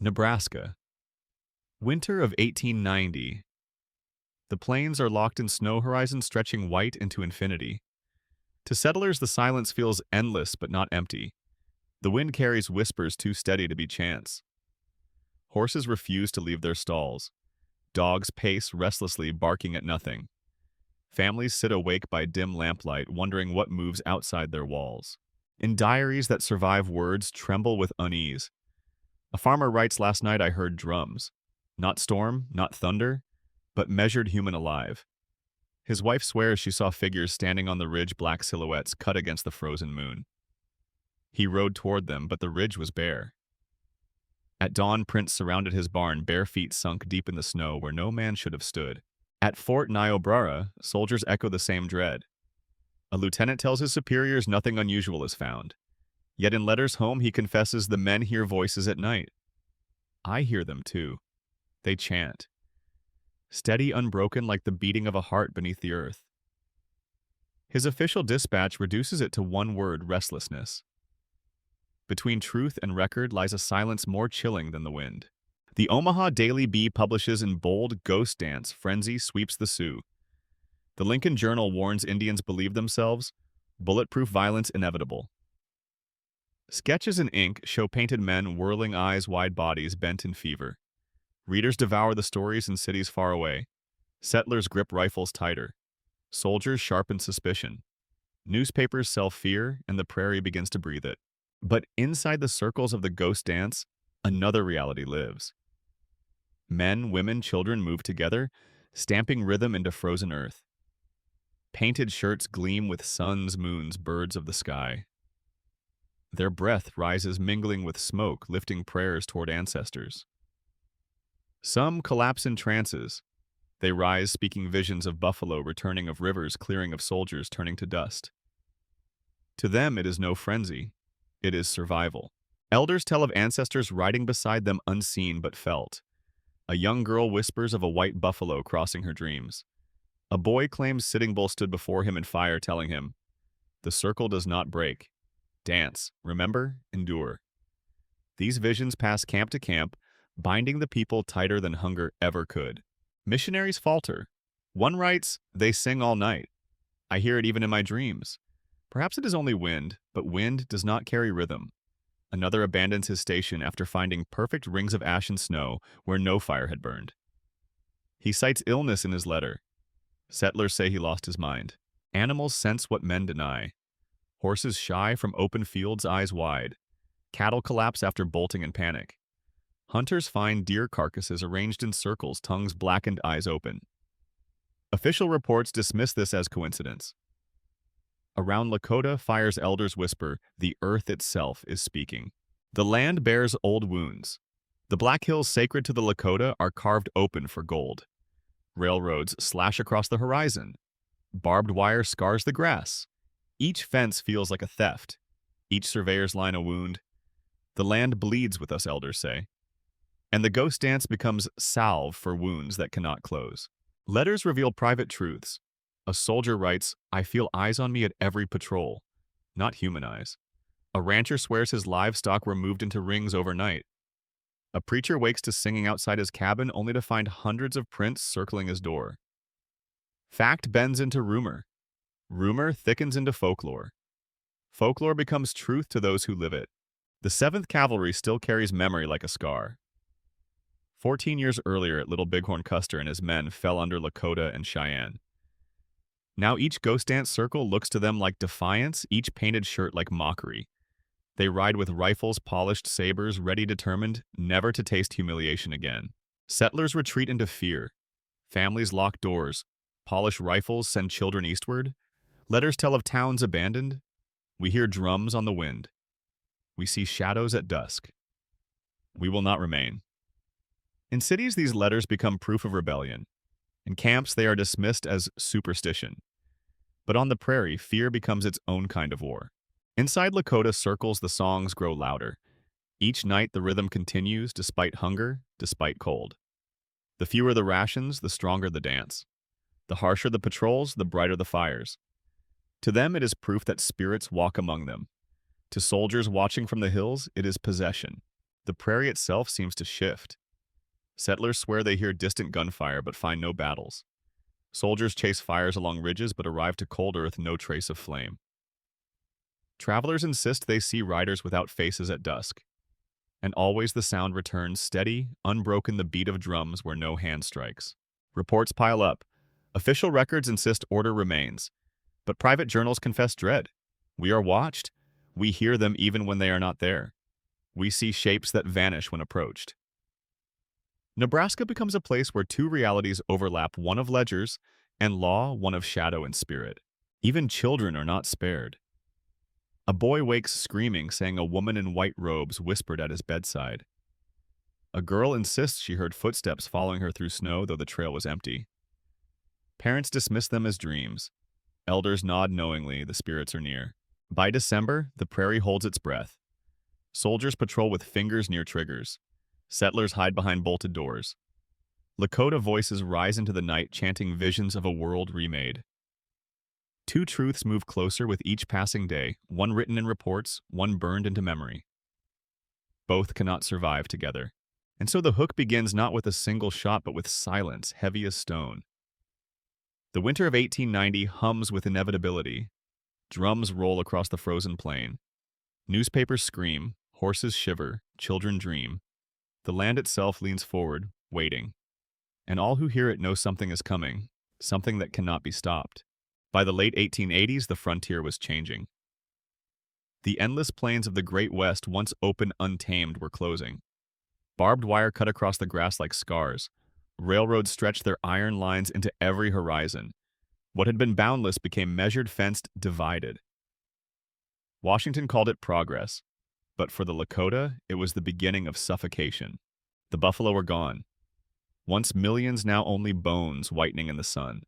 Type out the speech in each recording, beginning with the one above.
Nebraska. Winter of 1890. The plains are locked in snow horizons stretching white into infinity. To settlers, the silence feels endless but not empty. The wind carries whispers too steady to be chance. Horses refuse to leave their stalls. Dogs pace restlessly, barking at nothing. Families sit awake by dim lamplight, wondering what moves outside their walls. In diaries that survive words tremble with unease. A farmer writes, "Last night I heard drums. Not storm, not thunder, but measured human alive." His wife swears she saw figures standing on the ridge, black silhouettes cut against the frozen moon. He rode toward them, but the ridge was bare. At dawn, Prince surrounded his barn, bare feet sunk deep in the snow where no man should have stood. At Fort Niobrara, soldiers echo the same dread. A lieutenant tells his superiors nothing unusual is found. Yet in letters home he confesses the men hear voices at night. I hear them too. They chant. Steady, unbroken, like the beating of a heart beneath the earth. His official dispatch reduces it to one word: restlessness. Between truth and record lies a silence more chilling than the wind. The Omaha Daily Bee publishes in bold, "Ghost dance, frenzy sweeps the Sioux." The Lincoln Journal warns Indians believe themselves, bulletproof violence inevitable. Sketches in ink show painted men, whirling eyes, wide bodies bent in fever. Readers devour the stories in cities far away. Settlers grip rifles tighter. Soldiers sharpen suspicion. Newspapers sell fear, and the prairie begins to breathe it. But inside the circles of the ghost dance, another reality lives. Men, women, children move together, stamping rhythm into frozen earth. Painted shirts gleam with suns, moons, birds of the sky. Their breath rises, mingling with smoke, lifting prayers toward ancestors. Some collapse in trances. They rise, speaking visions of buffalo returning, of rivers clearing, of soldiers turning to dust. To them, it is no frenzy. It is survival. Elders tell of ancestors riding beside them, unseen but felt. A young girl whispers of a white buffalo crossing her dreams. A boy claims Sitting Bull stood before him in fire, telling him, "The circle does not break. Dance, remember, endure." These visions pass camp to camp, binding the people tighter than hunger ever could. Missionaries falter. One writes, "They sing all night. I hear it even in my dreams." Perhaps it is only wind, but wind does not carry rhythm. Another abandons his station after finding perfect rings of ash and snow where no fire had burned. He cites illness in his letter. Settlers say he lost his mind. Animals sense what men deny. Horses shy from open fields, eyes wide. Cattle collapse after bolting in panic. Hunters find deer carcasses arranged in circles, tongues blackened, eyes open. Official reports dismiss this as coincidence. Around Lakota, fire's elders whisper, the earth itself is speaking. The land bears old wounds. The Black Hills sacred to the Lakota are carved open for gold. Railroads slash across the horizon. Barbed wire scars the grass. Each fence feels like a theft. Each surveyor's line a wound. The land bleeds with us, elders say. And the ghost dance becomes salve for wounds that cannot close. Letters reveal private truths. A soldier writes, "I feel eyes on me at every patrol." Not human eyes. A rancher swears his livestock were moved into rings overnight. A preacher wakes to singing outside his cabin only to find hundreds of prints circling his door. Fact bends into rumor. Rumor thickens into folklore. Folklore becomes truth to those who live it. The 7th Cavalry still carries memory like a scar. 14 years earlier, at Little Bighorn, Custer and his men fell under Lakota and Cheyenne. Now each ghost dance circle looks to them like defiance, each painted shirt like mockery. They ride with rifles, polished sabers, ready, determined never to taste humiliation again. Settlers retreat into fear. Families lock doors, polish rifles, send children eastward. Letters tell of towns abandoned. We hear drums on the wind. We see shadows at dusk. We will not remain. In cities, these letters become proof of rebellion. In camps, they are dismissed as superstition. But on the prairie, fear becomes its own kind of war. Inside Lakota circles, the songs grow louder. Each night, the rhythm continues, despite hunger, despite cold. The fewer the rations, the stronger the dance. The harsher the patrols, the brighter the fires. To them, it is proof that spirits walk among them. To soldiers watching from the hills, it is possession. The prairie itself seems to shift. Settlers swear they hear distant gunfire but find no battles. Soldiers chase fires along ridges but arrive to cold earth no trace of flame. Travelers insist they see riders without faces at dusk. And always the sound returns steady, unbroken the beat of drums where no hand strikes. Reports pile up. Official records insist order remains. But private journals confess dread. We are watched. We hear them even when they are not there. We see shapes that vanish when approached. Nebraska becomes a place where two realities overlap, one of ledgers and law, one of shadow and spirit. Even children are not spared. A boy wakes screaming, saying a woman in white robes whispered at his bedside. A girl insists she heard footsteps following her through snow, though the trail was empty. Parents dismiss them as dreams. Elders nod knowingly, the spirits are near. By December, the prairie holds its breath. Soldiers patrol with fingers near triggers. Settlers hide behind bolted doors. Lakota voices rise into the night, chanting visions of a world remade. Two truths move closer with each passing day, one written in reports, one burned into memory. Both cannot survive together. And so the hook begins not with a single shot, but with silence, heavy as stone. The winter of 1890 hums with inevitability. Drums roll across the frozen plain. Newspapers scream, horses shiver, children dream. The land itself leans forward, waiting. And all who hear it know something is coming, something that cannot be stopped. By the late 1880s, the frontier was changing. The endless plains of the Great West, once open untamed, were closing. Barbed wire cut across the grass like scars. Railroads stretched their iron lines into every horizon. What had been boundless became measured, fenced, divided. Washington called it progress, but for the Lakota, it was the beginning of suffocation. The buffalo were gone. Once millions, now only bones whitening in the sun.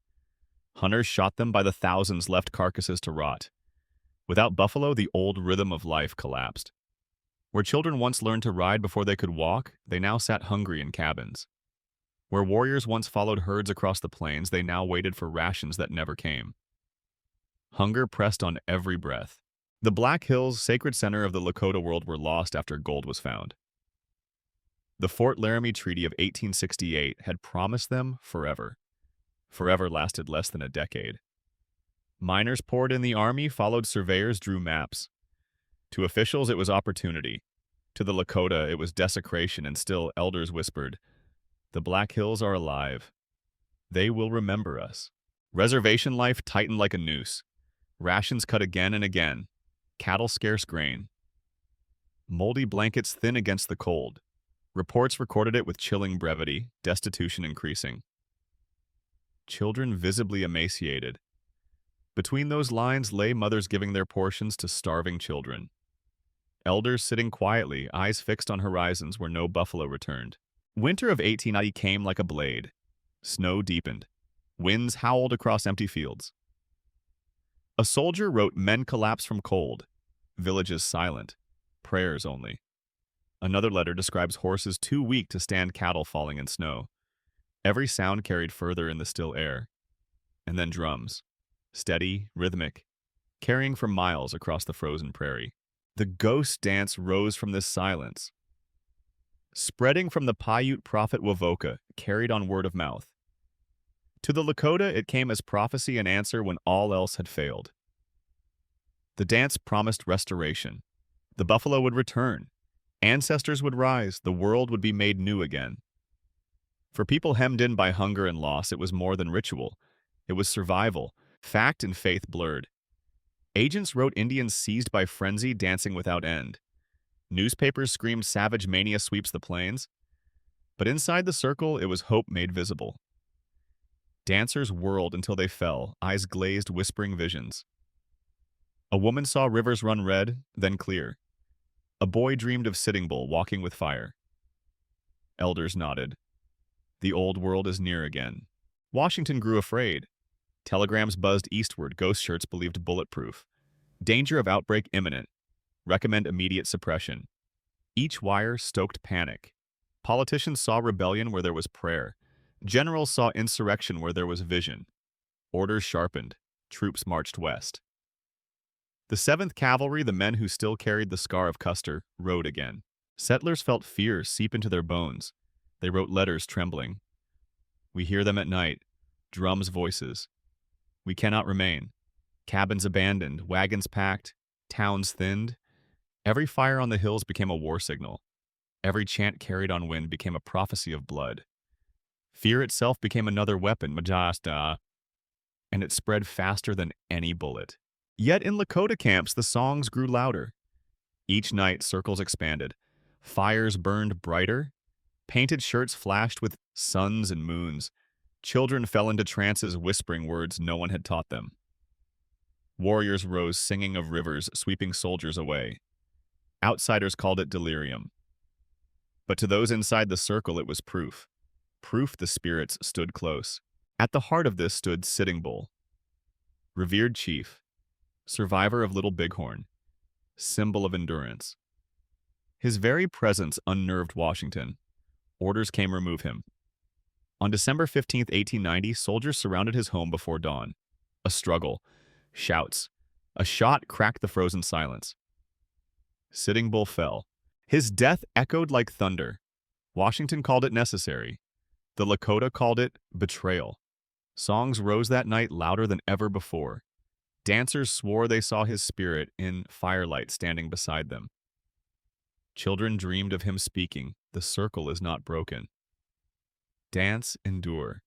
Hunters shot them by the thousands, left carcasses to rot. Without buffalo, the old rhythm of life collapsed. Where children once learned to ride before they could walk, they now sat hungry in cabins. Where warriors once followed herds across the plains, they now waited for rations that never came. Hunger pressed on every breath. The Black Hills, sacred center of the Lakota world, were lost after gold was found. The Fort Laramie Treaty of 1868 had promised them forever. Forever lasted less than a decade. Miners poured in the army, followed surveyors, drew maps. To officials, it was opportunity. To the Lakota, it was desecration, and still elders whispered, "The Black Hills are alive. They will remember us." Reservation life tightened like a noose. Rations cut again and again. Cattle scarce grain. Moldy blankets thin against the cold. Reports recorded it with chilling brevity, destitution increasing. Children visibly emaciated. Between those lines lay mothers giving their portions to starving children. Elders sitting quietly, eyes fixed on horizons where no buffalo returned. Winter of 1890 came like a blade. Snow deepened. Winds howled across empty fields. A soldier wrote, "Men collapse from cold. Villages silent. Prayers only." Another letter describes horses too weak to stand cattle falling in snow. Every sound carried further in the still air. And then drums. Steady, rhythmic, carrying for miles across the frozen prairie. The ghost dance rose from this silence. Spreading from the Paiute prophet Wavoka, carried on word of mouth. To the Lakota, it came as prophecy and answer when all else had failed. The dance promised restoration. The buffalo would return. Ancestors would rise. The world would be made new again. For people hemmed in by hunger and loss, it was more than ritual. It was survival. Fact and faith blurred. Agents wrote Indians seized by frenzy, dancing without end. Newspapers screamed savage mania sweeps the plains. But inside the circle, it was hope made visible. Dancers whirled until they fell, eyes glazed, whispering visions. A woman saw rivers run red, then clear. A boy dreamed of Sitting Bull walking with fire. Elders nodded. The old world is near again. Washington grew afraid. Telegrams buzzed eastward, ghost shirts believed bulletproof. Danger of outbreak imminent. Recommend immediate suppression. Each wire stoked panic. Politicians saw rebellion where there was prayer. Generals saw insurrection where there was vision. Orders sharpened. Troops marched west. The 7th Cavalry, the men who still carried the scar of Custer, rode again. Settlers felt fear seep into their bones. They wrote letters trembling. We hear them at night, drums' voices. We cannot remain. Cabins abandoned, wagons packed, towns thinned. Every fire on the hills became a war signal. Every chant carried on wind became a prophecy of blood. Fear itself became another weapon, Majasta, and it spread faster than any bullet. Yet in Lakota camps, the songs grew louder. Each night, circles expanded. Fires burned brighter. Painted shirts flashed with suns and moons. Children fell into trances whispering words no one had taught them. Warriors rose singing of rivers sweeping soldiers away. Outsiders called it delirium. But to those inside the circle it was proof. Proof the spirits stood close. At the heart of this stood Sitting Bull. Revered chief. Survivor of Little Bighorn. Symbol of endurance. His very presence unnerved Washington. Orders came remove him. On December 15, 1890, soldiers surrounded his home before dawn. A struggle. Shouts. A shot cracked the frozen silence. Sitting Bull fell. His death echoed like thunder. Washington called it necessary. The Lakota called it betrayal. Songs rose that night louder than ever before. Dancers swore they saw his spirit in firelight standing beside them. Children dreamed of him speaking, "The circle is not broken." Dance, endure.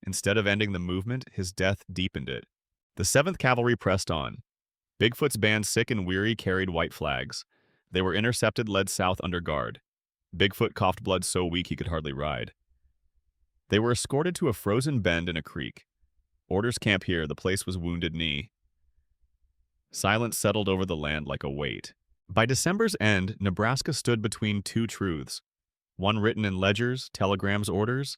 Instead of ending the movement, his death deepened it. The 7th Cavalry pressed on. Bigfoot's band, sick and weary, carried white flags. They were intercepted, led south under guard. Bigfoot coughed blood so weak he could hardly ride. They were escorted to a frozen bend in a creek. Orders camp here, the place was Wounded Knee. Silence settled over the land like a weight. By December's end, Nebraska stood between two truths. One written in ledgers, telegrams, orders.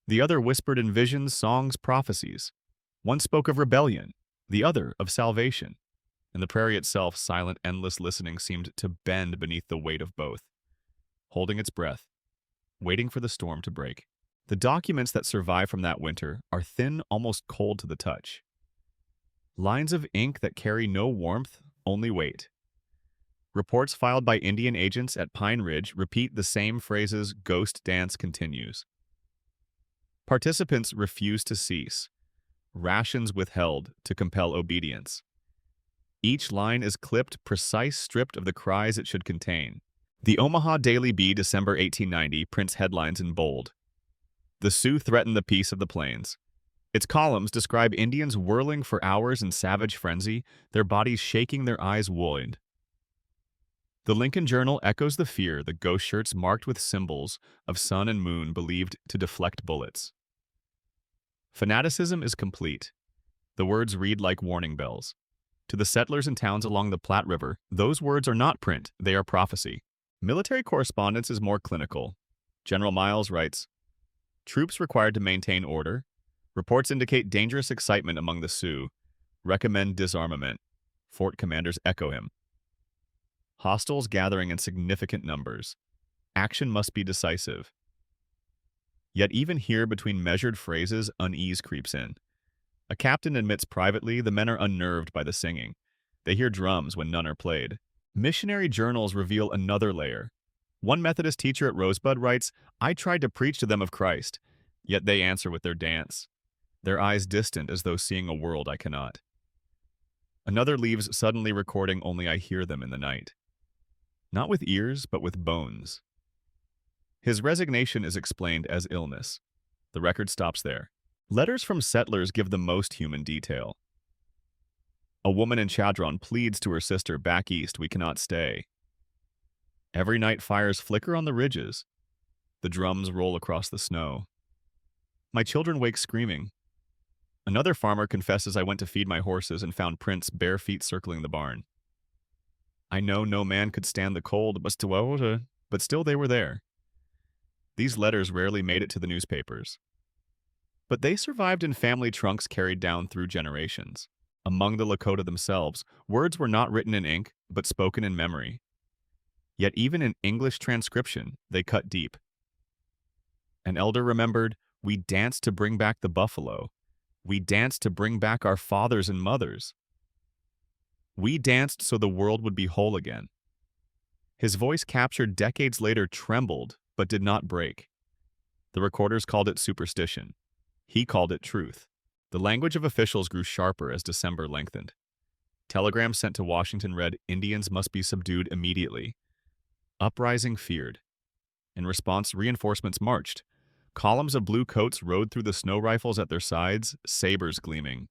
The other whispered in visions, songs, prophecies. One spoke of rebellion, the other of salvation. And the prairie itself, silent, endless listening, seemed to bend beneath the weight of both, holding its breath, waiting for the storm to break. The documents that survive from that winter are thin, almost cold to the touch. Lines of ink that carry no warmth, only weight. Reports filed by Indian agents at Pine Ridge repeat the same phrases, "Ghost dance continues." Participants refuse to cease. Rations withheld to compel obedience. Each line is clipped, precise, stripped of the cries it should contain. The Omaha Daily Bee, December 1890, prints headlines in bold. The Sioux threaten the peace of the plains. Its columns describe Indians whirling for hours in savage frenzy, their bodies shaking, their eyes wide. The Lincoln Journal echoes the fear, the ghost shirts marked with symbols of sun and moon believed to deflect bullets. Fanaticism is complete. The words read like warning bells. To the settlers in towns along the Platte River, those words are not print, they are prophecy. Military correspondence is more clinical. General Miles writes, "Troops required to maintain order. Reports indicate dangerous excitement among the Sioux. Recommend disarmament." Fort commanders echo him. Hostiles gathering in significant numbers. Action must be decisive. Yet even here, between measured phrases, unease creeps in. A captain admits privately the men are unnerved by the singing. They hear drums when none are played. Missionary journals reveal another layer. One Methodist teacher at Rosebud writes, "I tried to preach to them of Christ, yet they answer with their dance, their eyes distant as though seeing a world I cannot." Another leaves suddenly recording only I hear them in the night. Not with ears, but with bones. His resignation is explained as illness. The record stops there. Letters from settlers give the most human detail. A woman in Chadron pleads to her sister, "Back east, we cannot stay." Every night fires flicker on the ridges. The drums roll across the snow. My children wake screaming. Another farmer confesses, "I went to feed my horses and found prints bare feet circling the barn. I know no man could stand the cold, but still they were there." These letters rarely made it to the newspapers. But they survived in family trunks carried down through generations. Among the Lakota themselves, words were not written in ink, but spoken in memory. Yet even in English transcription, they cut deep. An elder remembered, "We danced to bring back the buffalo. We danced to bring back our fathers and mothers. We danced so the world would be whole again." His voice, captured decades later, trembled but did not break. The recorders called it superstition. He called it truth. The language of officials grew sharper as December lengthened. Telegrams sent to Washington read, "Indians must be subdued immediately." Uprising feared. In response, reinforcements marched. Columns of blue coats rode through the snow rifles at their sides, sabers gleaming.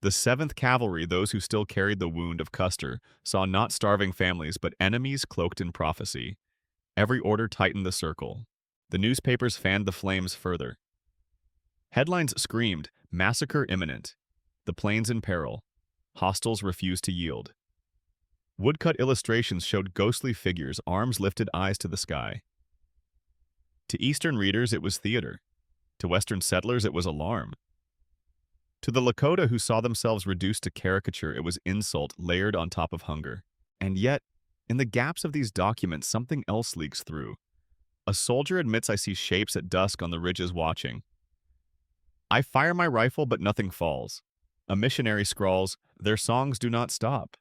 The 7th Cavalry, those who still carried the wound of Custer, saw not starving families but enemies cloaked in prophecy. Every order tightened the circle. The newspapers fanned the flames further. Headlines screamed, "Massacre imminent. The plains in peril. Hostiles refuse to yield." Woodcut illustrations showed ghostly figures, arms lifted, eyes to the sky. To Eastern readers, it was theater. To Western settlers, it was alarm. To the Lakota who saw themselves reduced to caricature, it was insult layered on top of hunger. And yet, in the gaps of these documents, something else leaks through. A soldier admits, "I see shapes at dusk on the ridges watching. I fire my rifle, but nothing falls." A missionary scrawls, "Their songs do not stop."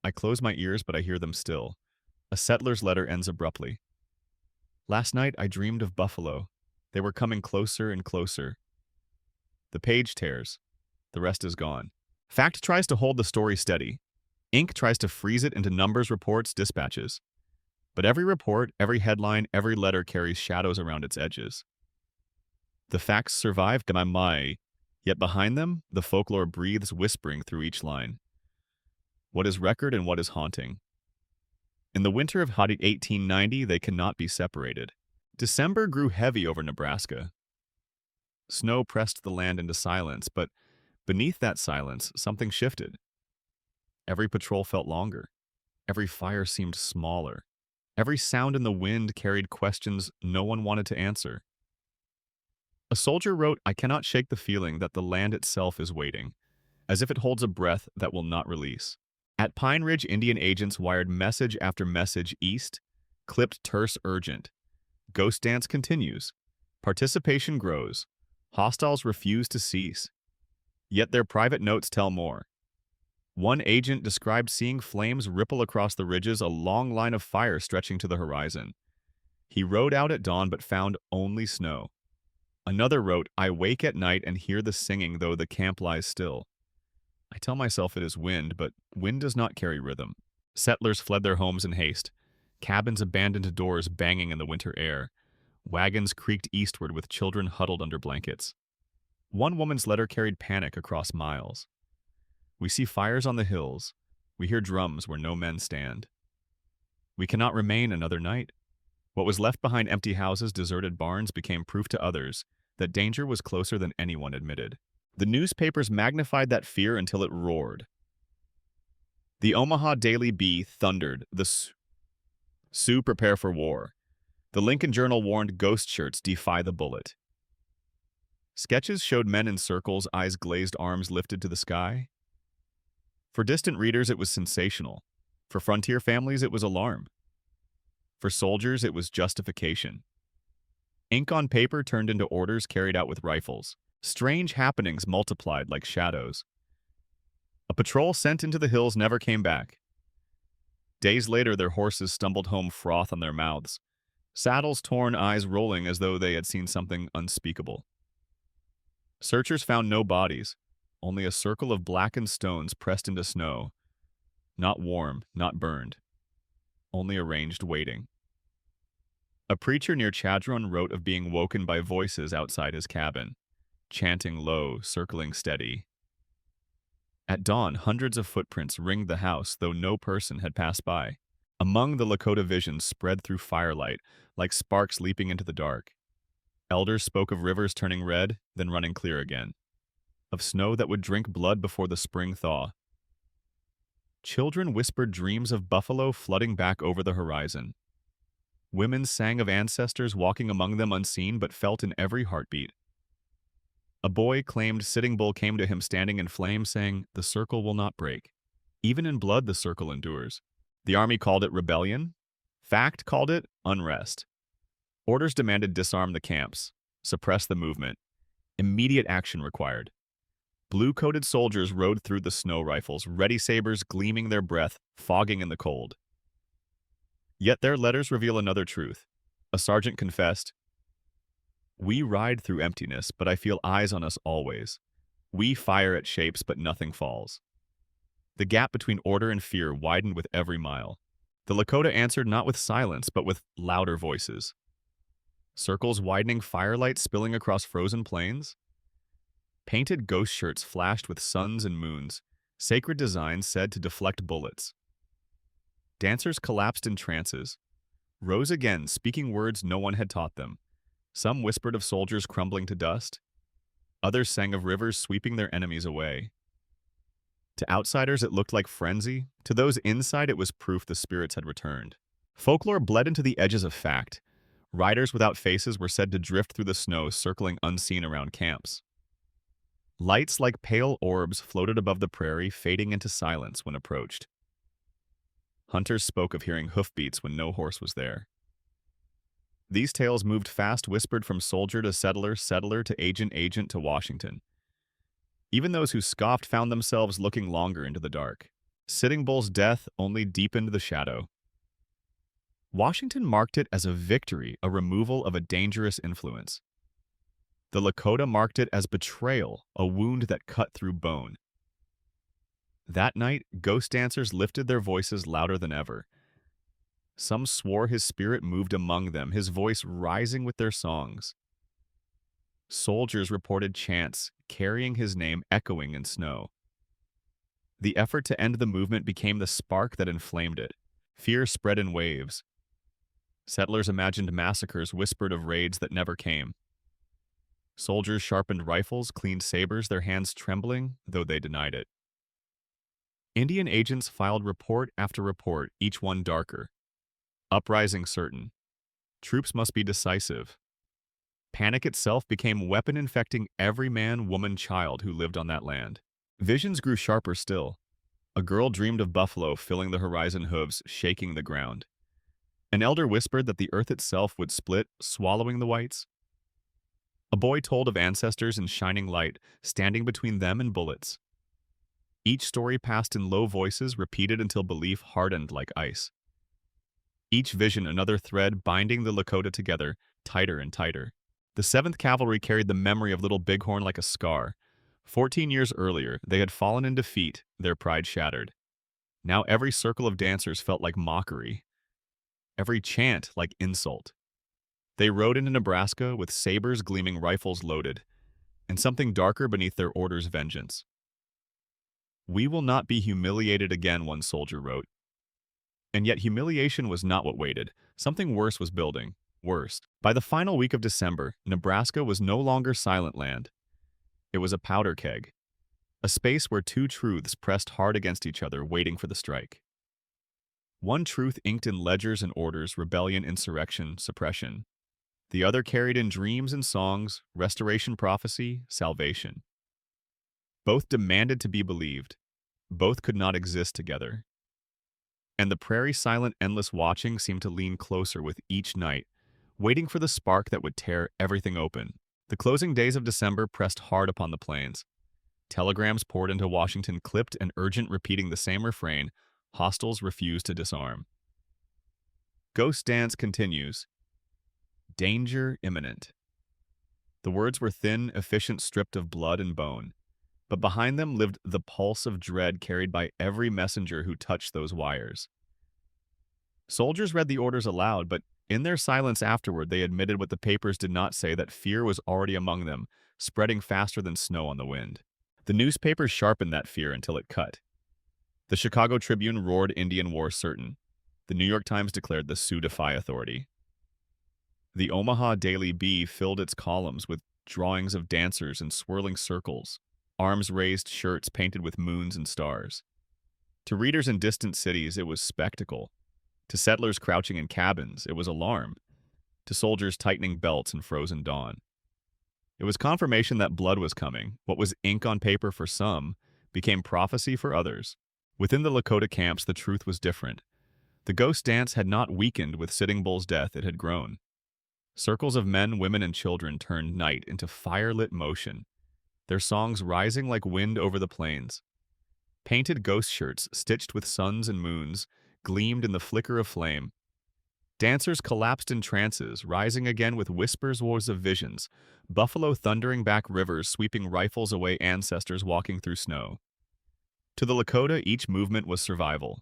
I close my ears, but I hear them still. A settler's letter ends abruptly. "Last night I dreamed of buffalo. They were coming closer and closer." The page tears. The rest is gone. Fact tries to hold the story steady. Ink tries to freeze it into numbers, reports, dispatches. But every report, every headline, every letter carries shadows around its edges. The facts survive, Gamamai, yet behind them, the folklore breathes, whispering through each line. What is record and what is haunting? In the winter of 1890, they cannot be separated. December grew heavy over Nebraska. Snow pressed the land into silence, but beneath that silence, something shifted. Every patrol felt longer. Every fire seemed smaller. Every sound in the wind carried questions no one wanted to answer. A soldier wrote, "I cannot shake the feeling that the land itself is waiting, as if it holds a breath that will not release." At Pine Ridge, Indian agents wired message after message east, clipped terse urgent. Ghost dance continues. Participation grows. Hostiles refuse to cease. Yet their private notes tell more. One agent described seeing flames ripple across the ridges, a long line of fire stretching to the horizon. He rode out at dawn but found only snow. Another wrote, "I wake at night and hear the singing, though the camp lies still. I tell myself it is wind, but wind does not carry rhythm." Settlers fled their homes in haste. Cabins abandoned, doors banging in the winter air. Wagons creaked eastward with children huddled under blankets. One woman's letter carried panic across miles. "We see fires on the hills. We hear drums where no men stand. We cannot remain another night." What was left behind, empty houses, deserted barns, became proof to others that danger was closer than anyone admitted. The newspapers magnified that fear until it roared. The Omaha Daily Bee thundered, "The Sioux prepare for war." The Lincoln Journal warned, "Ghost shirts defy the bullet." Sketches showed men in circles, eyes glazed, arms lifted to the sky. For distant readers, it was sensational. For frontier families, it was alarm. For soldiers, it was justification. Ink on paper turned into orders carried out with rifles. Strange happenings multiplied like shadows. A patrol sent into the hills never came back. Days later, their horses stumbled home, froth on their mouths. Saddles torn, eyes rolling as though they had seen something unspeakable. Searchers found no bodies, only a circle of blackened stones pressed into snow. Not warm, not burned. Only arranged, waiting. A preacher near Chadron wrote of being woken by voices outside his cabin, chanting low, circling steady. At dawn, hundreds of footprints ringed the house, though no person had passed by. Among the Lakota visions spread through firelight, like sparks leaping into the dark. Elders spoke of rivers turning red, then running clear again. Of snow that would drink blood before the spring thaw. Children whispered dreams of buffalo flooding back over the horizon. Women sang of ancestors walking among them unseen but felt in every heartbeat. A boy claimed Sitting Bull came to him standing in flame, saying, "The circle will not break. Even in blood the circle endures." The army called it rebellion. Fact called it unrest. Orders demanded disarm the camps, suppress the movement. Immediate action required. Blue-coated soldiers rode through the snow rifles, ready sabers gleaming their breath, fogging in the cold. Yet their letters reveal another truth. A sergeant confessed, "We ride through emptiness, but I feel eyes on us always. We fire at shapes, but nothing falls." The gap between order and fear widened with every mile. The Lakota answered not with silence, but with louder voices. Circles widening, firelight spilling across frozen plains. Painted ghost shirts flashed with suns and moons, sacred designs said to deflect bullets. Dancers collapsed in trances, rose again, speaking words no one had taught them. Some whispered of soldiers crumbling to dust. Others sang of rivers sweeping their enemies away. To outsiders, it looked like frenzy. To those inside, it was proof the spirits had returned. Folklore bled into the edges of fact. Riders without faces were said to drift through the snow, circling unseen around camps. Lights like pale orbs floated above the prairie, fading into silence when approached. Hunters spoke of hearing hoofbeats when no horse was there. These tales moved fast, whispered from soldier to settler, settler to agent to Washington. Even those who scoffed found themselves looking longer into the dark. Sitting Bull's death only deepened the shadow. Washington marked it as a victory, a removal of a dangerous influence. The Lakota marked it as betrayal, a wound that cut through bone. That night, ghost dancers lifted their voices louder than ever. Some swore his spirit moved among them, his voice rising with their songs. Soldiers reported chants, carrying his name echoing in snow. The effort to end the movement became the spark that inflamed it. Fear spread in waves. Settlers imagined massacres, whispered of raids that never came. Soldiers sharpened rifles, cleaned sabers, their hands trembling, though they denied it. Indian agents filed report after report, each one darker. Uprising certain. Troops must be decisive. Panic itself became weapon infecting every man, woman, child who lived on that land. Visions grew sharper still. A girl dreamed of buffalo filling the horizon, hooves shaking the ground. An elder whispered that the earth itself would split, swallowing the whites. A boy told of ancestors in shining light, standing between them and bullets. Each story passed in low voices, repeated until belief hardened like ice. Each vision another thread binding the Lakota together, tighter and tighter. The 7th Cavalry carried the memory of Little Bighorn like a scar. 14 years earlier, they had fallen in defeat, their pride shattered. Now every circle of dancers felt like mockery. Every chant like insult. They rode into Nebraska with sabers gleaming, rifles loaded, and something darker beneath their orders' vengeance. "We will not be humiliated again," one soldier wrote. And yet humiliation was not what waited. Something worse was building. Worse. By the final week of December, Nebraska was no longer silent land. It was a powder keg. A space where two truths pressed hard against each other, waiting for the strike. One truth inked in ledgers and orders, rebellion, insurrection, suppression. The other carried in dreams and songs, restoration, prophecy, salvation. Both demanded to be believed. Both could not exist together. And the prairie silent, endless watching seemed to lean closer with each night, waiting for the spark that would tear everything open. The closing days of December pressed hard upon the plains. Telegrams poured into Washington, clipped and urgent, repeating the same refrain: hostiles refuse to disarm. Ghost dance continues. Danger imminent. The words were thin, efficient, stripped of blood and bone. But behind them lived the pulse of dread carried by every messenger who touched those wires. Soldiers read the orders aloud, but in their silence afterward they admitted what the papers did not say, that fear was already among them, spreading faster than snow on the wind. The newspapers sharpened that fear until it cut. The Chicago Tribune roared Indian war certain. The New York Times declared the Sioux defy authority. The Omaha Daily Bee filled its columns with drawings of dancers in swirling circles, arms raised, shirts painted with moons and stars. To readers in distant cities, it was spectacle. To settlers crouching in cabins, it was alarm. To soldiers tightening belts in frozen dawn. It was confirmation that blood was coming. What was ink on paper for some became prophecy for others. Within the Lakota camps, the truth was different. The ghost dance had not weakened with Sitting Bull's death, it had grown. Circles of men, women, and children turned night into fire-lit motion, their songs rising like wind over the plains. Painted ghost shirts, stitched with suns and moons, gleamed in the flicker of flame. Dancers collapsed in trances, rising again with whispers wars of visions, buffalo thundering back rivers sweeping rifles away ancestors walking through snow. To the Lakota, each movement was survival.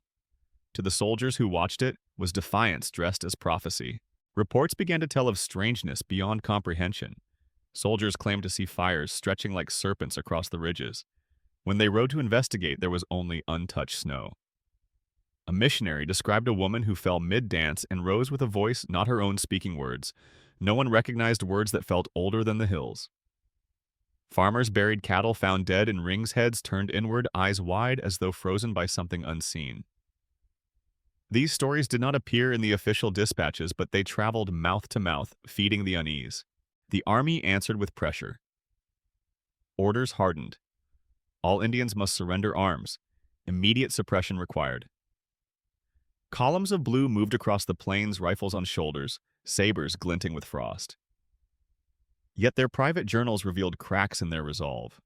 To the soldiers who watched it, was defiance dressed as prophecy. Reports began to tell of strangeness beyond comprehension. Soldiers claimed to see fires stretching like serpents across the ridges. When they rode to investigate, there was only untouched snow. A missionary described a woman who fell mid-dance and rose with a voice not her own speaking words. No one recognized words that felt older than the hills. Farmers buried cattle found dead in rings, heads turned inward, eyes wide as though frozen by something unseen. These stories did not appear in the official dispatches, but they traveled mouth to mouth, feeding the unease. The army answered with pressure. Orders hardened. All Indians must surrender arms. Immediate suppression required. Columns of blue moved across the plains, rifles on shoulders, sabers glinting with frost. Yet their private journals revealed cracks in their resolve.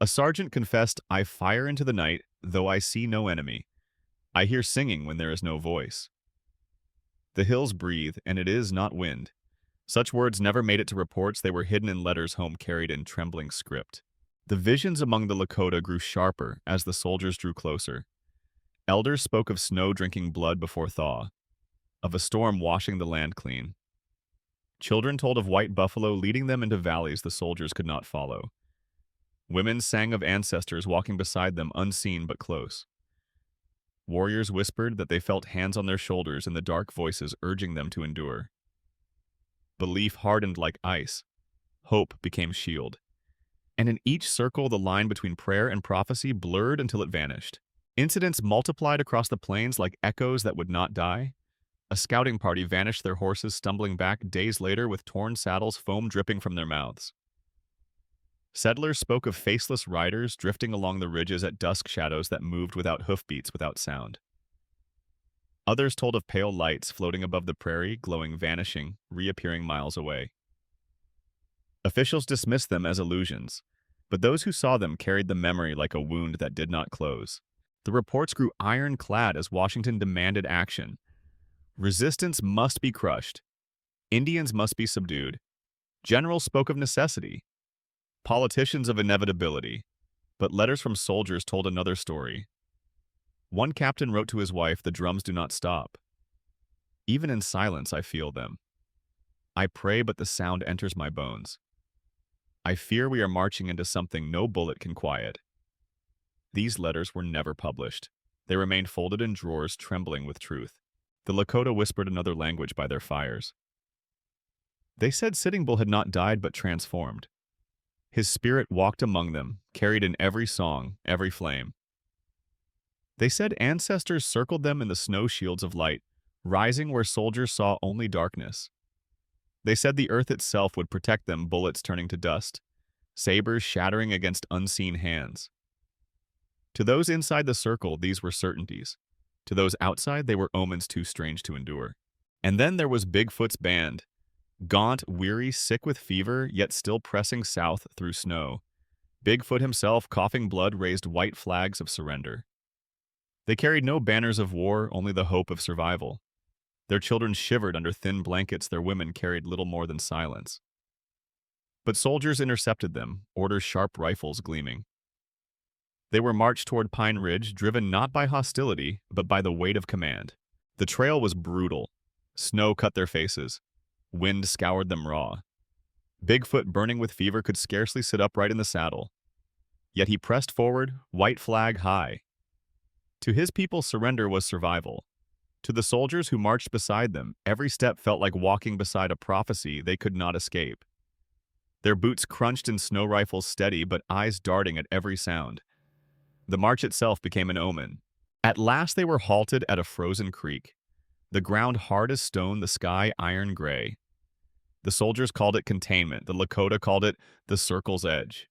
A sergeant confessed, "I fire into the night, though I see no enemy. I hear singing when there is no voice. The hills breathe, and it is not wind." Such words never made it to reports. They were hidden in letters home carried in trembling script. The visions among the Lakota grew sharper as the soldiers drew closer. Elders spoke of snow drinking blood before thaw, of a storm washing the land clean. Children told of white buffalo leading them into valleys the soldiers could not follow. Women sang of ancestors walking beside them, unseen but close. Warriors whispered that they felt hands on their shoulders and the dark voices urging them to endure. Belief hardened like ice. Hope became shield. And in each circle, the line between prayer and prophecy blurred until it vanished. Incidents multiplied across the plains like echoes that would not die. A scouting party vanished, their horses stumbling back days later with torn saddles, foam dripping from their mouths. Settlers spoke of faceless riders drifting along the ridges at dusk, shadows that moved without hoofbeats, without sound. Others told of pale lights floating above the prairie, glowing, vanishing, reappearing miles away. Officials dismissed them as illusions, but those who saw them carried the memory like a wound that did not close. The reports grew ironclad as Washington demanded action. Resistance must be crushed. Indians must be subdued. Generals spoke of necessity. Politicians of inevitability. But letters from soldiers told another story. One captain wrote to his wife, "The drums do not stop. Even in silence I feel them. I pray, but the sound enters my bones. I fear we are marching into something no bullet can quiet." These letters were never published. They remained folded in drawers, trembling with truth. The Lakota whispered another language by their fires. They said Sitting Bull had not died but transformed. His spirit walked among them, carried in every song, every flame. They said ancestors circled them in the snow shields of light, rising where soldiers saw only darkness. They said the earth itself would protect them, bullets turning to dust, sabers shattering against unseen hands. To those inside the circle, these were certainties. To those outside, they were omens too strange to endure. And then there was Bigfoot's band. Gaunt, weary, sick with fever, yet still pressing south through snow. Bigfoot himself, coughing blood, raised white flags of surrender. They carried no banners of war, only the hope of survival. Their children shivered under thin blankets, their women carried little more than silence. But soldiers intercepted them, orders sharp rifles gleaming. They were marched toward Pine Ridge, driven not by hostility, but by the weight of command. The trail was brutal. Snow cut their faces. Wind scoured them raw. Bigfoot, burning with fever, could scarcely sit upright in the saddle. Yet he pressed forward, white flag high. To his people, surrender was survival. To the soldiers who marched beside them, every step felt like walking beside a prophecy they could not escape. Their boots crunched in snow rifles steady, but eyes darting at every sound. The march itself became an omen. At last they were halted at a frozen creek. The ground hard as stone, the sky iron gray. The soldiers called it containment. The Lakota called it the circle's edge.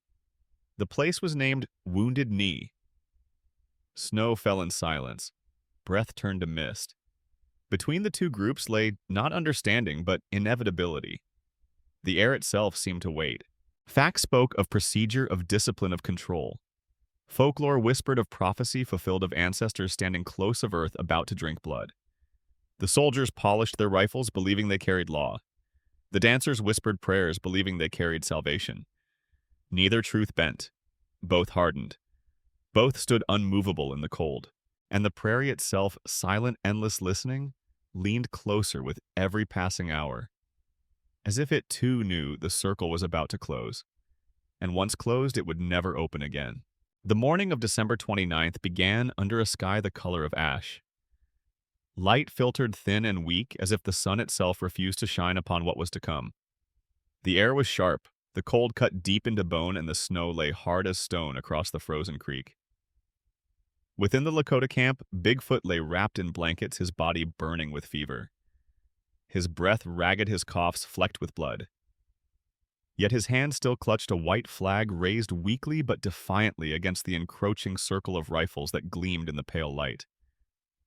The place was named Wounded Knee. Snow fell in silence. Breath turned to mist. Between the two groups lay not understanding, but inevitability. The air itself seemed to wait. Facts spoke of procedure, of discipline, of control. Folklore whispered of prophecy fulfilled, of ancestors standing close of earth about to drink blood. The soldiers polished their rifles, believing they carried law. The dancers whispered prayers, believing they carried salvation. Neither truth bent. Both hardened. Both stood unmovable in the cold. And the prairie itself, silent, endless listening, leaned closer with every passing hour, as if it too knew the circle was about to close. And once closed, it would never open again. The morning of December 29th began under a sky the color of ash. Light filtered thin and weak, as if the sun itself refused to shine upon what was to come. The air was sharp, the cold cut deep into bone, and the snow lay hard as stone across the frozen creek. Within the Lakota camp, Bigfoot lay wrapped in blankets, his body burning with fever. His breath ragged, his coughs flecked with blood. Yet his hand still clutched a white flag raised weakly but defiantly against the encroaching circle of rifles that gleamed in the pale light.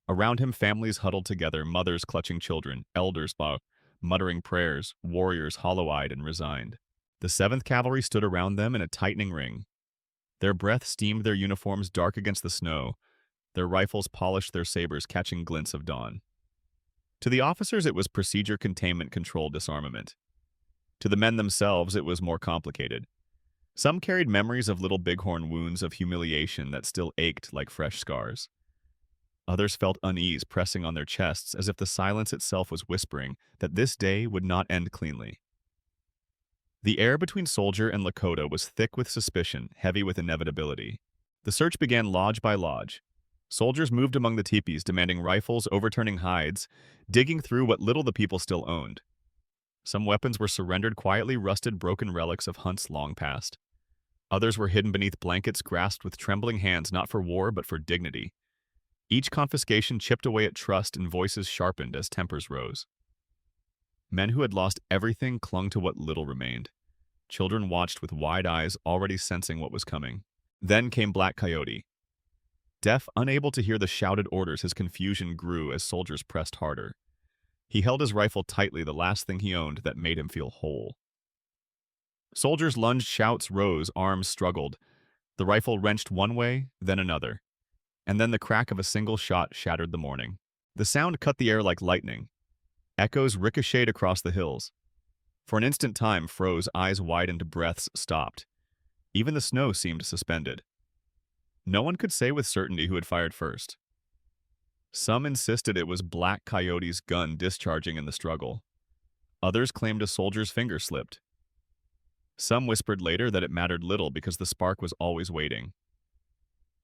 Around him, families huddled together, mothers clutching children, elders muttering prayers, warriors hollow-eyed and resigned. The 7th Cavalry stood around them in a tightening ring. Their breath steamed their uniforms dark against the snow. Their rifles polished their sabers, catching glints of dawn. To the officers, it was procedure, containment, control, disarmament. To the men themselves, it was more complicated. Some carried memories of little bighorn wounds of humiliation that still ached like fresh scars. Others felt unease pressing on their chests, as if the silence itself was whispering that this day would not end cleanly. The air between soldier and Lakota was thick with suspicion, heavy with inevitability. The search began lodge by lodge. Soldiers moved among the teepees, demanding rifles, overturning hides, digging through what little the people still owned. Some weapons were surrendered quietly, rusted, broken relics of hunts long past. Others were hidden beneath blankets, grasped with trembling hands, not for war but for dignity. Each confiscation chipped away at trust, and voices sharpened as tempers rose. Men who had lost everything clung to what little remained. Children watched with wide eyes, already sensing what was coming. Then came Black Coyote. Deaf, unable to hear the shouted orders, his confusion grew as soldiers pressed harder. He held his rifle tightly, the last thing he owned that made him feel whole. Soldiers lunged, shouts rose, arms struggled. The rifle wrenched one way, then another. And then the crack of a single shot shattered the morning. The sound cut the air like lightning. Echoes ricocheted across the hills. For an instant time froze, eyes widened, breaths stopped. Even the snow seemed suspended. No one could say with certainty who had fired first. Some insisted it was Black Coyote's gun discharging in the struggle. Others claimed a soldier's finger slipped. Some whispered later that it mattered little because the spark was always waiting.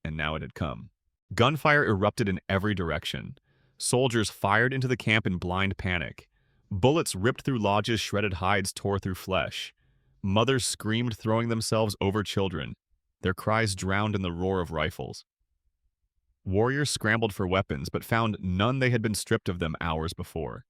And now it had come. Gunfire erupted in every direction. Soldiers fired into the camp in blind panic. Bullets ripped through lodges, shredded hides tore through flesh. Mothers screamed, throwing themselves over children, their cries drowned in the roar of rifles. Warriors scrambled for weapons, but found none. They had been stripped of them hours before.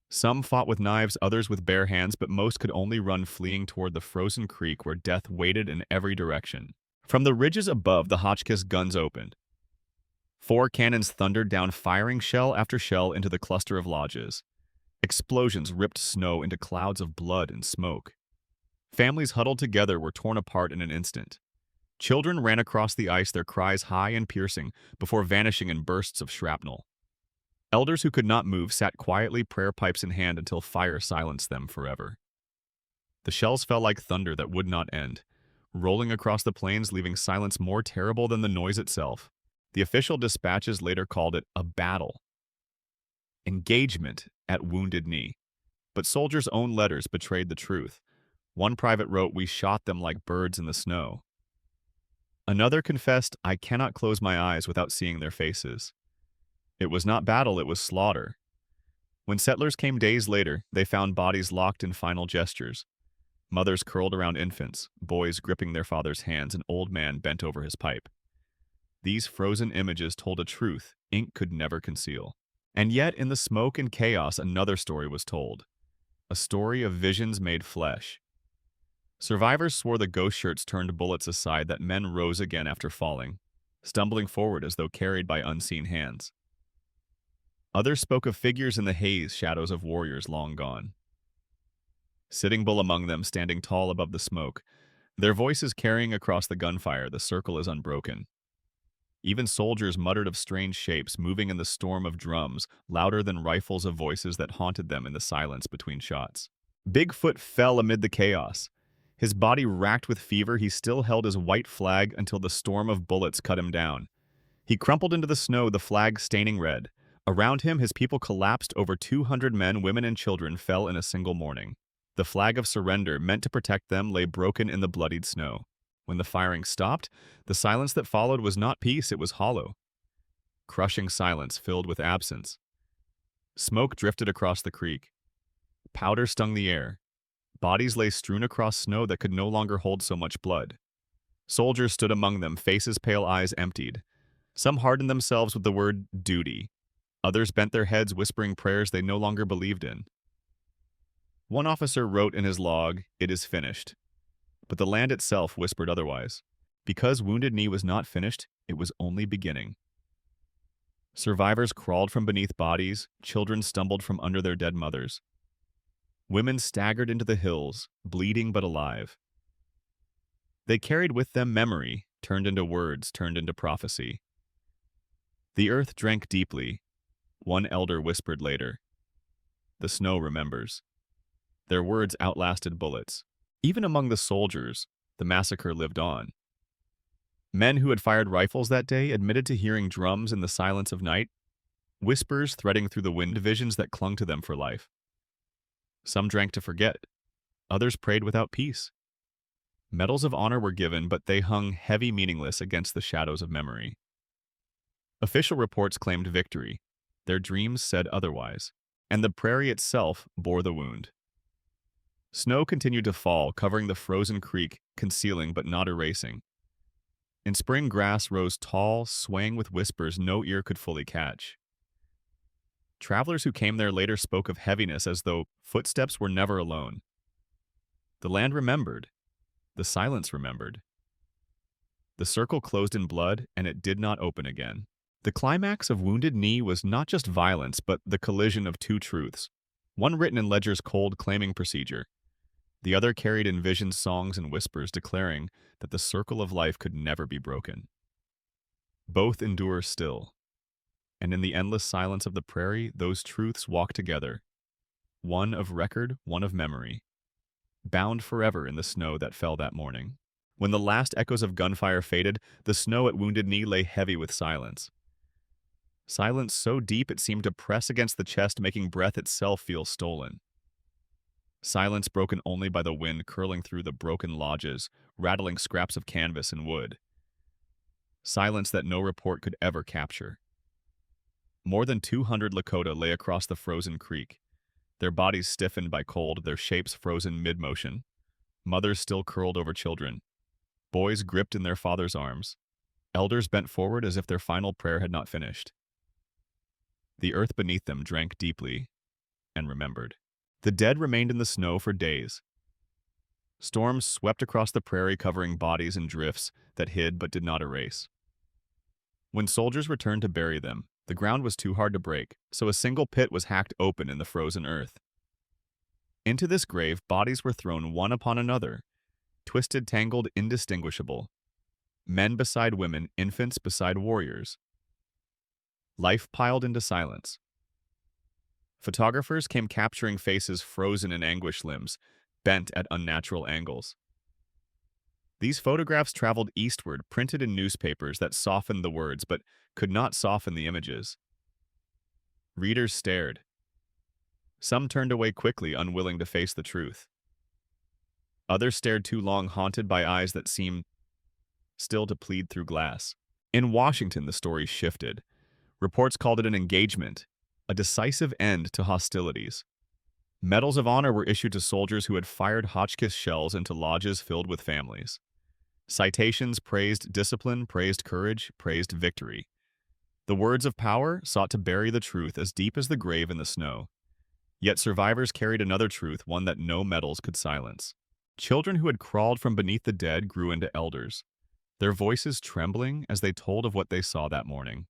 Some fought with knives, others with bare hands, but most could only run, fleeing toward the frozen creek where death waited in every direction. From the ridges above, the Hotchkiss guns opened. 4 cannons thundered down, firing shell after shell into the cluster of lodges. Explosions ripped snow into clouds of blood and smoke. Families huddled together were torn apart in an instant. Children ran across the ice, their cries high and piercing, before vanishing in bursts of shrapnel. Elders who could not move sat quietly, prayer pipes in hand, until fire silenced them forever. The shells fell like thunder that would not end, rolling across the plains, leaving silence more terrible than the noise itself. The official dispatches later called it a battle. Engagement at Wounded Knee. But soldiers' own letters betrayed the truth. One private wrote, "We shot them like birds in the snow." Another confessed, "I cannot close my eyes without seeing their faces." It was not battle, it was slaughter. When settlers came days later, they found bodies locked in final gestures. Mothers curled around infants, boys gripping their father's hands, an old man bent over his pipe. These frozen images told a truth ink could never conceal. And yet, in the smoke and chaos, another story was told. A story of visions made flesh. Survivors swore the ghost shirts turned bullets aside, that men rose again after falling, stumbling forward as though carried by unseen hands. Others spoke of figures in the haze, shadows of warriors long gone. Sitting Bull among them, standing tall above the smoke, their voices carrying across the gunfire, the circle is unbroken. Even soldiers muttered of strange shapes moving in the storm of drums, louder than rifles of voices that haunted them in the silence between shots. Bigfoot fell amid the chaos. His body racked with fever, he still held his white flag until the storm of bullets cut him down. He crumpled into the snow, the flag staining red. Around him, his people collapsed. Over 200 men, women, and children fell in a single morning. The flag of surrender, meant to protect them, lay broken in the bloodied snow. When the firing stopped, the silence that followed was not peace, it was hollow. Crushing silence filled with absence. Smoke drifted across the creek. Powder stung the air. Bodies lay strewn across snow that could no longer hold so much blood. Soldiers stood among them, faces pale, eyes emptied. Some hardened themselves with the word duty. Others bent their heads, whispering prayers they no longer believed in. One officer wrote in his log, "It is finished." But the land itself whispered otherwise. Because Wounded Knee was not finished, it was only beginning. Survivors crawled from beneath bodies, children stumbled from under their dead mothers. Women staggered into the hills, bleeding but alive. They carried with them memory, turned into words, turned into prophecy. The earth drank deeply, one elder whispered later. The snow remembers. Their words outlasted bullets. Even among the soldiers, the massacre lived on. Men who had fired rifles that day admitted to hearing drums in the silence of night, whispers threading through the wind, visions that clung to them for life. Some drank to forget. Others prayed without peace. Medals of honor were given, but they hung heavy, meaningless against the shadows of memory. Official reports claimed victory. Their dreams said otherwise, and the prairie itself bore the wound. Snow continued to fall, covering the frozen creek, concealing but not erasing. In spring, grass rose tall, swaying with whispers no ear could fully catch. Travelers who came there later spoke of heaviness as though footsteps were never alone. The land remembered. The silence remembered. The circle closed in blood, and it did not open again. The climax of Wounded Knee was not just violence, but the collision of two truths, one written in ledgers cold, claiming procedure. The other carried in visions, songs, and whispers, declaring that the circle of life could never be broken. Both endure still, and in the endless silence of the prairie, those truths walk together, one of record, one of memory, bound forever in the snow that fell that morning. When the last echoes of gunfire faded, the snow at Wounded Knee lay heavy with silence. Silence so deep it seemed to press against the chest, making breath itself feel stolen. Silence broken only by the wind curling through the broken lodges, rattling scraps of canvas and wood. Silence that no report could ever capture. More than 200 Lakota lay across the frozen creek, their bodies stiffened by cold, their shapes frozen mid-motion. Mothers still curled over children. Boys gripped in their fathers' arms. Elders bent forward as if their final prayer had not finished. The earth beneath them drank deeply and remembered. The dead remained in the snow for days. Storms swept across the prairie, covering bodies in drifts that hid but did not erase. When soldiers returned to bury them, the ground was too hard to break, so a single pit was hacked open in the frozen earth. Into this grave, bodies were thrown one upon another, twisted, tangled, indistinguishable. Men beside women, infants beside warriors. Life piled into silence. Photographers came capturing faces frozen in anguish, limbs bent at unnatural angles. These photographs traveled eastward, printed in newspapers that softened the words but could not soften the images. Readers stared. Some turned away quickly, unwilling to face the truth. Others stared too long, haunted by eyes that seemed still to plead through glass. In Washington, the story shifted. Reports called it an engagement, a decisive end to hostilities. Medals of honor were issued to soldiers who had fired Hotchkiss shells into lodges filled with families. Citations praised discipline, praised courage, praised victory. The words of power sought to bury the truth as deep as the grave in the snow. Yet survivors carried another truth, one that no medals could silence. Children who had crawled from beneath the dead grew into elders, their voices trembling as they told of what they saw that morning.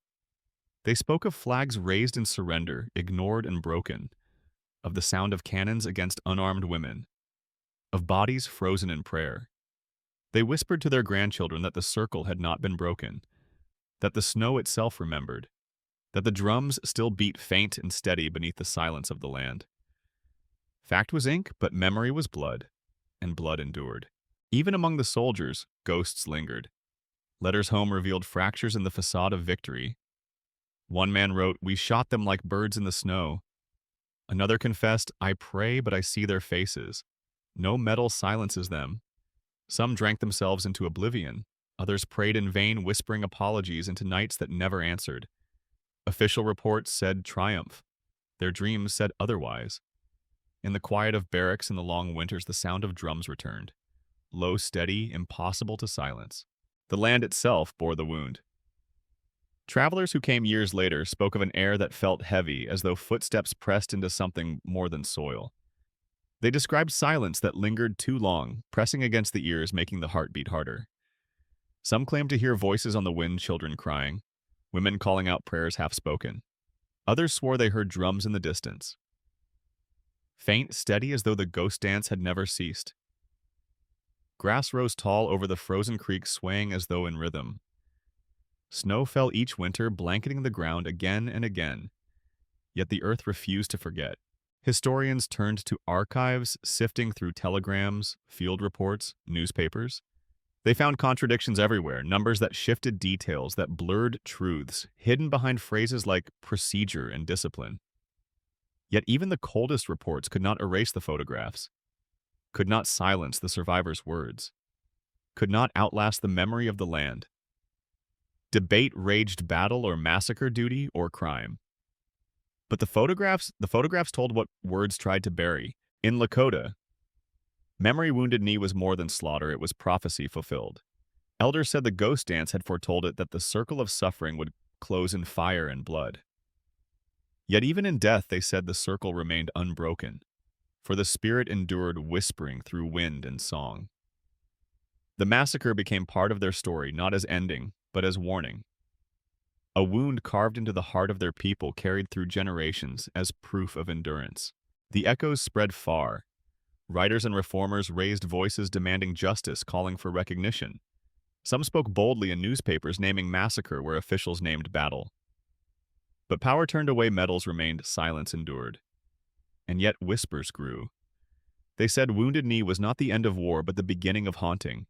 They spoke of flags raised in surrender, ignored and broken, of the sound of cannons against unarmed women, of bodies frozen in prayer. They whispered to their grandchildren that the circle had not been broken, that the snow itself remembered, that the drums still beat faint and steady beneath the silence of the land. Fact was ink, but memory was blood, and blood endured. Even among the soldiers, ghosts lingered. Letters home revealed fractures in the facade of victory. One man wrote, "We shot them like birds in the snow." Another confessed, "I pray, but I see their faces. No metal silences them." Some drank themselves into oblivion. Others prayed in vain, whispering apologies into nights that never answered. Official reports said triumph. Their dreams said otherwise. In the quiet of barracks in the long winters, the sound of drums returned. Low, steady, impossible to silence. The land itself bore the wound. Travelers who came years later spoke of an air that felt heavy, as though footsteps pressed into something more than soil. They described silence that lingered too long, pressing against the ears, making the heart beat harder. Some claimed to hear voices on the wind, children crying, women calling out prayers half-spoken. Others swore they heard drums in the distance. Faint, steady, as though the ghost dance had never ceased. Grass rose tall over the frozen creek, swaying as though in rhythm. Snow fell each winter, blanketing the ground again and again. Yet the earth refused to forget. Historians turned to archives, sifting through telegrams, field reports, newspapers. They found contradictions everywhere, numbers that shifted details, that blurred truths, hidden behind phrases like procedure and discipline. Yet even the coldest reports could not erase the photographs, could not silence the survivors' words, could not outlast the memory of the land. Debate raged, battle or massacre, duty or crime. But the photographs told what words tried to bury. In Lakota, memory Wounded Knee was more than slaughter, it was prophecy fulfilled. Elders said the ghost dance had foretold it, that the circle of suffering would close in fire and blood. Yet even in death, they said the circle remained unbroken, for the spirit endured, whispering through wind and song. The massacre became part of their story, not as ending, but as warning. A wound carved into the heart of their people, carried through generations as proof of endurance. The echoes spread far. Writers and reformers raised voices demanding justice, calling for recognition. Some spoke boldly in newspapers, naming massacre where officials named battle. But power turned away, medals remained, silence endured. And yet whispers grew. They said Wounded Knee was not the end of war, but the beginning of haunting.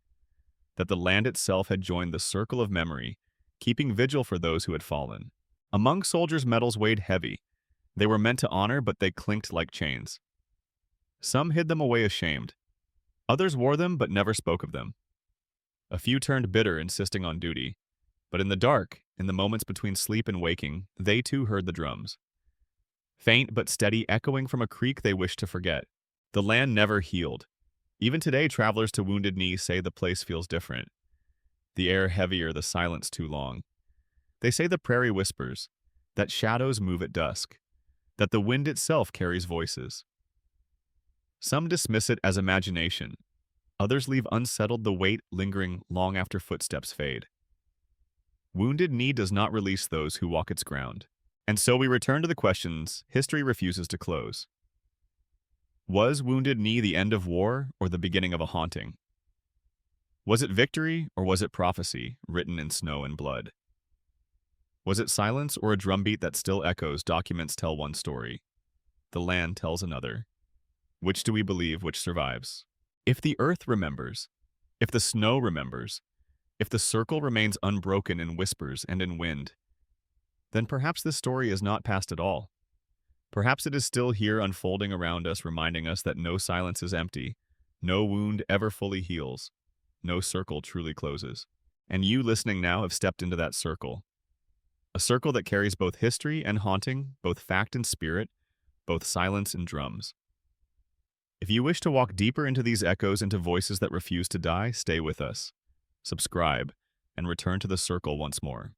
That the land itself had joined the circle of memory, keeping vigil for those who had fallen. Among soldiers, medals weighed heavy. They were meant to honor, but they clinked like chains. Some hid them away ashamed. Others wore them, but never spoke of them. A few turned bitter, insisting on duty. But in the dark, in the moments between sleep and waking, they too heard the drums. Faint but steady, echoing from a creek they wished to forget. The land never healed. Even today, travelers to Wounded Knee say the place feels different. The air heavier, the silence too long. They say the prairie whispers, that shadows move at dusk, that the wind itself carries voices. Some dismiss it as imagination. Others leave unsettled, the weight lingering long after footsteps fade. Wounded Knee does not release those who walk its ground. And so we return to the questions history refuses to close. Was Wounded Knee the end of war or the beginning of a haunting? Was it victory or was it prophecy written in snow and blood? Was it silence or a drumbeat that still echoes? Documents tell one story. The land tells another. Which do we believe, which survives? If the earth remembers, if the snow remembers, if the circle remains unbroken in whispers and in wind, then perhaps this story is not past at all. Perhaps it is still here, unfolding around us, reminding us that no silence is empty, no wound ever fully heals, no circle truly closes. And you listening now have stepped into that circle. A circle that carries both history and haunting, both fact and spirit, both silence and drums. If you wish to walk deeper into these echoes, into voices that refuse to die, stay with us. Subscribe, and return to the circle once more.